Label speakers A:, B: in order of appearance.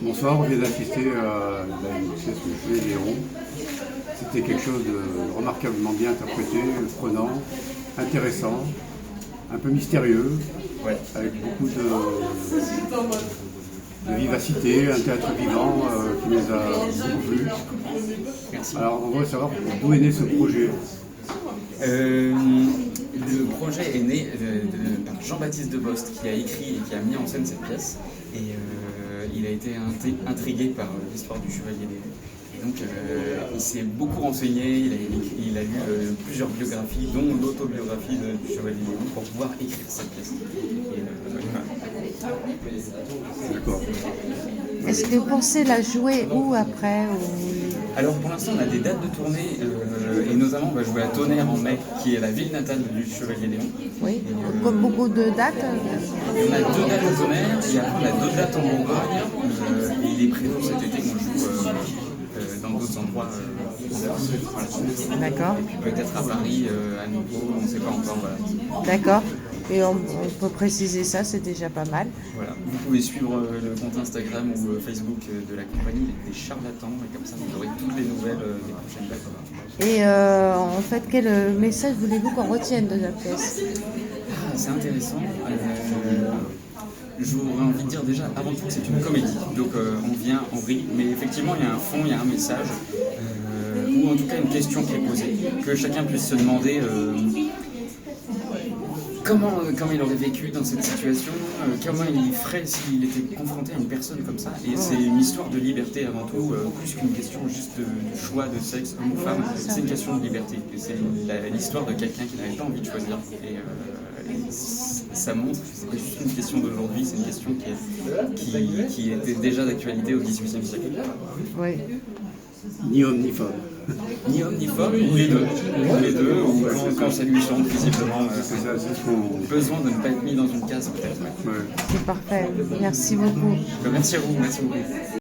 A: Bonsoir, on vient d'assister à une pièce de Jules Léon. C'était quelque chose de remarquablement bien interprété, prenant, intéressant, un peu mystérieux,
B: Ouais.
A: avec beaucoup de vivacité, un théâtre vivant qui nous a beaucoup plu.
B: Merci.
A: Alors on voudrait savoir d'où est né ce projet.
B: Le projet est né par Jean-Baptiste Debost qui a écrit et qui a mis en scène cette pièce. Et il a été intrigué par l'histoire du Chevalier Léon. Et donc il s'est beaucoup renseigné, il a lu plusieurs biographies, dont l'autobiographie du Chevalier Léon, pour pouvoir écrire cette pièce.
A: D'accord.
C: Est-ce que vous pensez la jouer où après
B: Alors pour l'instant on a des dates de tournée et notamment on va jouer à Tonnerre en mai, qui est la ville natale du Chevalier Léon.
C: Oui, comme beaucoup de dates.
B: Et on a 2 dates à Tonnerre et après on a 2 dates en Bourgogne. Et il est prévu cet été qu'on joue dans d'autres endroits. Voilà.
C: D'accord,
B: Et puis peut-être à Paris à nouveau, on ne sait pas encore. Voilà.
C: d'accord. Et on peut préciser ça, c'est déjà pas mal.
B: Voilà. Vous pouvez suivre le compte Instagram ou Facebook de la compagnie des Charlatans, et comme ça vous aurez toutes les nouvelles des prochaines dates.
C: Et en fait, quel message voulez-vous qu'on retienne de la pièce?
B: Ah, c'est intéressant. J'aurais envie de dire déjà avant tout que c'est une comédie, donc on vient en rit, mais effectivement il y a un fond, il y a un message, ou en tout cas une question qui est posée, que chacun puisse se demander comment il aurait vécu dans cette situation, comment il ferait s'il était confronté à une personne comme ça. Et c'est une histoire de liberté avant tout, plus qu'une question juste de choix de sexe, homme ou femme, c'est une question de liberté. Et c'est l'histoire de quelqu'un qui n'avait pas envie de choisir. Et ça montre que c'est pas juste une question d'aujourd'hui, c'est une question qui était déjà d'actualité au XVIIIe siècle.
C: Oui.
A: Ni homme ni femme.
B: Ni homme ni femme, ou les deux. Ou les deux, ou quand ça lui chante visiblement.
A: C'est ça, c'est ce qu'on...
B: Besoin de ne pas être mis dans une case peut-être.
A: Ouais.
C: C'est parfait. Merci beaucoup.
B: Merci à vous, merci beaucoup.